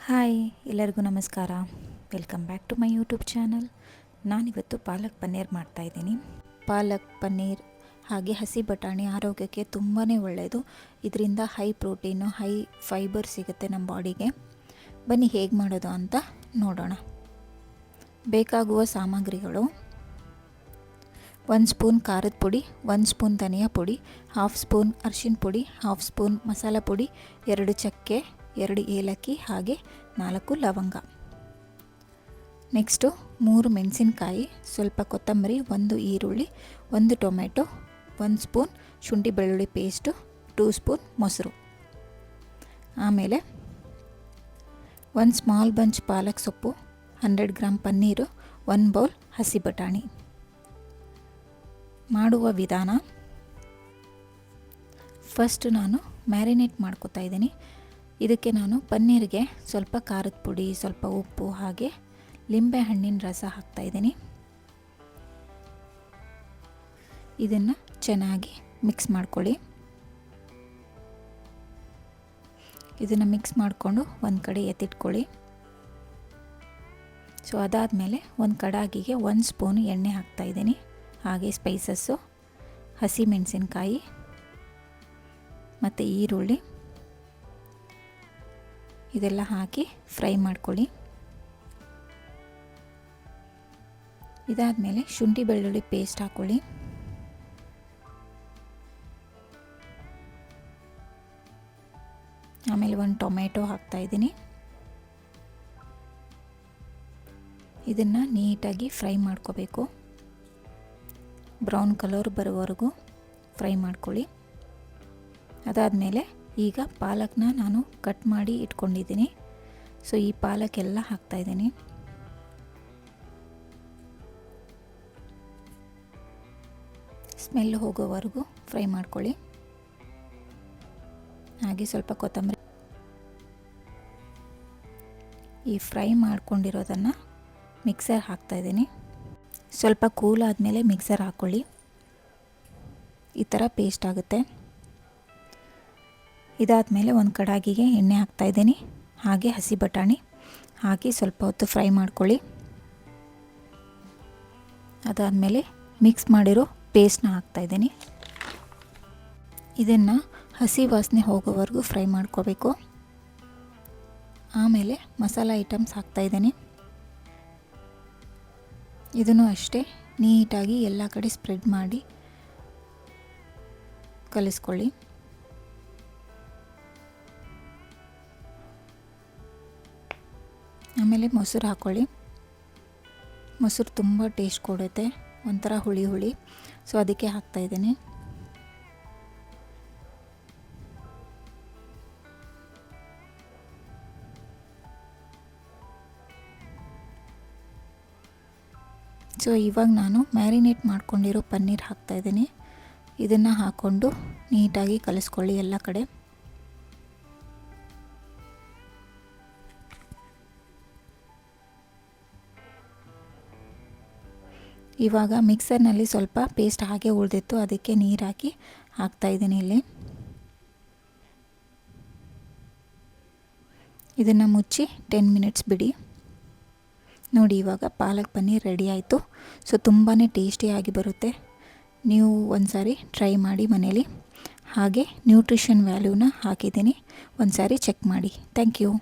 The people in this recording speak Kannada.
ಹಾಯ್, ಎಲ್ಲರಿಗೂ ನಮಸ್ಕಾರ. Welcome back to my YouTube channel. ನಾನಿವತ್ತು ಪಾಲಕ್ ಪನ್ನೀರ್ ಮಾಡ್ತಾಯಿದ್ದೀನಿ. ಪಾಲಕ್ ಪನ್ನೀರ್ ಹಾಗೆ ಹಸಿ ಬಟಾಣಿ ಆರೋಗ್ಯಕ್ಕೆ ತುಂಬಾ ಒಳ್ಳೆಯದು. ಇದರಿಂದ ಹೈ ಪ್ರೋಟೀನು, ಹೈ ಫೈಬರ್ ಸಿಗುತ್ತೆ ನಮ್ಮ ಬಾಡಿಗೆ. ಬನ್ನಿ ಹೇಗೆ ಮಾಡೋದು ಅಂತ ನೋಡೋಣ. ಬೇಕಾಗುವ ಸಾಮಗ್ರಿಗಳು: 1 ಸ್ಪೂನ್ ಖಾರದ ಪುಡಿ, 1 ಸ್ಪೂನ್ ಧನಿಯಾ ಪುಡಿ, 1/2 ಸ್ಪೂನ್ ಅರಿಶಿನ ಪುಡಿ, 1/2 ಸ್ಪೂನ್ ಮಸಾಲ ಪುಡಿ, 2 ಚಕ್ಕೆ, 2 ಏಲಕ್ಕಿ ಹಾಗೆ 4 ಲವಂಗ. ನೆಕ್ಸ್ಟು 3 ಮೆಣಸಿನ್ಕಾಯಿ, ಸ್ವಲ್ಪ ಕೊತ್ತಂಬರಿ, 1 ಈರುಳ್ಳಿ, 1 ಟೊಮೆಟೊ, 1 ಸ್ಪೂನ್ ಶುಂಠಿ ಬೆಳ್ಳುಳ್ಳಿ ಪೇಸ್ಟು, 2 ಸ್ಪೂನ್ ಮೊಸರು. ಆಮೇಲೆ 1 ಸ್ಮಾಲ್ ಬಂಚ್ ಪಾಲಕ್ ಸೊಪ್ಪು, 100 ಗ್ರಾಮ್ ಪನ್ನೀರು, 1 ಬೌಲ್ ಹಸಿ ಬಟಾಣಿ. ಮಾಡುವ ವಿಧಾನ: ಫಸ್ಟ್ ನಾನು ಮ್ಯಾರಿನೇಟ್ ಮಾಡ್ಕೊತಾ ಇದ್ದೀನಿ. ಇದಕ್ಕೆ ನಾನು ಪನ್ನೀರಿಗೆ ಸ್ವಲ್ಪ ಖಾರದ ಪುಡಿ, ಸ್ವಲ್ಪ ಉಪ್ಪು ಹಾಗೆ ಲಿಂಬೆ ಹಣ್ಣಿನ ರಸ ಹಾಕ್ತಾಯಿದ್ದೀನಿ. ಇದನ್ನು ಚೆನ್ನಾಗಿ ಮಿಕ್ಸ್ ಮಾಡ್ಕೊಳ್ಳಿ. ಇದನ್ನು ಮಿಕ್ಸ್ ಮಾಡಿಕೊಂಡು ಒಂದು ಕಡೆ ಎತ್ತಿಟ್ಕೊಳ್ಳಿ. ಸೊ ಅದಾದಮೇಲೆ ಒಂದು ಕಡಾಯಿಗೆ 1 ಸ್ಪೂನ್ ಎಣ್ಣೆ ಹಾಕ್ತಾಯಿದ್ದೀನಿ. ಹಾಗೆ ಸ್ಪೈಸಸ್ಸು, ಹಸಿ ಮೆಣಸಿನ್ಕಾಯಿ ಮತ್ತು ಈರುಳ್ಳಿ ಇದೆಲ್ಲ ಹಾಕಿ ಫ್ರೈ ಮಾಡ್ಕೊಳ್ಳಿ. ಇದಾದಮೇಲೆ ಶುಂಠಿ ಬೆಳ್ಳುಳ್ಳಿ ಪೇಸ್ಟ್ ಹಾಕ್ಕೊಳ್ಳಿ. ಆಮೇಲೆ 1 ಟೊಮೆಟೊ ಹಾಕ್ತಾಯಿದ್ದೀನಿ. ಇದನ್ನು ನೀಟಾಗಿ ಫ್ರೈ ಮಾಡ್ಕೋಬೇಕು. ಬ್ರೌನ್ ಕಲರ್ ಬರೋವರೆಗೂ ಫ್ರೈ ಮಾಡ್ಕೊಳ್ಳಿ. ಅದಾದಮೇಲೆ ಈಗ ಪಾಲಕ್ನ ನಾನು ಕಟ್ ಮಾಡಿ ಇಟ್ಕೊಂಡಿದ್ದೀನಿ. ಸೊ ಈ ಪಾಲಕ್ ಎಲ್ಲ ಹಾಕ್ತಾಯಿದ್ದೀನಿ. ಸ್ಮೆಲ್ ಹೋಗೋವರೆಗೂ ಫ್ರೈ ಮಾಡ್ಕೊಳ್ಳಿ. ಹಾಗೆ ಸ್ವಲ್ಪ ಕೊತ್ತಂಬರಿ. ಈ ಫ್ರೈ ಮಾಡ್ಕೊಂಡಿರೋದನ್ನು ಮಿಕ್ಸರ್ ಹಾಕ್ತಾಯಿದ್ದೀನಿ. ಸ್ವಲ್ಪ ಕೂಲ್ ಆದಮೇಲೆ ಮಿಕ್ಸರ್ ಹಾಕ್ಕೊಳ್ಳಿ. ಈ ಥರ ಪೇಸ್ಟ್ ಆಗುತ್ತೆ. ಇದಾದಮೇಲೆ ಒಂದು ಕಡಾಯಿಗೆ ಎಣ್ಣೆ ಹಾಕ್ತಾಯಿದ್ದೀನಿ. ಹಾಗೆ ಹಸಿ ಬಟಾಣಿ ಹಾಕಿ ಸ್ವಲ್ಪ ಹೊತ್ತು ಫ್ರೈ ಮಾಡ್ಕೊಳ್ಳಿ. ಅದಾದಮೇಲೆ ಮಿಕ್ಸ್ ಮಾಡಿರೋ ಪೇಸ್ಟ್ನ ಹಾಕ್ತಾಯಿದ್ದೀನಿ. ಇದನ್ನು ಹಸಿ ವಾಸನೆ ಹೋಗೋವರೆಗೂ ಫ್ರೈ ಮಾಡ್ಕೋಬೇಕು. ಆಮೇಲೆ ಮಸಾಲ ಐಟಮ್ಸ್ ಹಾಕ್ತಾಯಿದ್ದೀನಿ. ಇದನ್ನು ಅಷ್ಟೇ ನೀಟಾಗಿ ಎಲ್ಲ ಕಡೆ ಸ್ಪ್ರೆಡ್ ಮಾಡಿ ಕಲಿಸ್ಕೊಳ್ಳಿ. ಆಮೇಲೆ ಮೊಸರು ಹಾಕ್ಕೊಳ್ಳಿ. ಮೊಸರು ತುಂಬ ಟೇಸ್ಟ್ ಕೊಡುತ್ತೆ, ಒಂಥರ ಹುಳಿ ಹುಳಿ. ಸೊ ಅದಕ್ಕೆ ಹಾಕ್ತಾಯಿದ್ದೀನಿ. ಸೊ ಇವಾಗ ನಾನು ಮ್ಯಾರಿನೇಟ್ ಮಾಡ್ಕೊಂಡಿರೋ ಪನ್ನೀರ್ ಹಾಕ್ತಾಯಿದ್ದೀನಿ. ಇದನ್ನು ಹಾಕ್ಕೊಂಡು ನೀಟಾಗಿ ಕಲಿಸ್ಕೊಳ್ಳಿ ಎಲ್ಲ ಕಡೆ. ಇವಾಗ ಮಿಕ್ಸರ್ನಲ್ಲಿ ಸ್ವಲ್ಪ ಪೇಸ್ಟ್ ಹಾಗೆ ಉಳಿದಿತ್ತು, ಅದಕ್ಕೆ ನೀರು ಹಾಕಿ ಹಾಕ್ತಾಯಿದ್ದೀನಿ ಇಲ್ಲಿ. ಇದನ್ನು ಮುಚ್ಚಿ 10 ಮಿನಿಟ್ಸ್ ಬಿಡಿ. ನೋಡಿ, ಇವಾಗ ಪಾಲಕ್ ಪನ್ನೀರ್ ರೆಡಿ ಆಯಿತು. ಸೊ ತುಂಬಾ ಟೇಸ್ಟಿಯಾಗಿ ಬರುತ್ತೆ. ನೀವು ಒಂದು ಸಾರಿ ಟ್ರೈ ಮಾಡಿ ಮನೇಲಿ. ಹಾಗೆ ನ್ಯೂಟ್ರಿಷನ್ ವ್ಯಾಲ್ಯೂನ ಹಾಕಿದ್ದೀನಿ, ಒಂದು ಸಾರಿ ಚೆಕ್ ಮಾಡಿ. Thank you.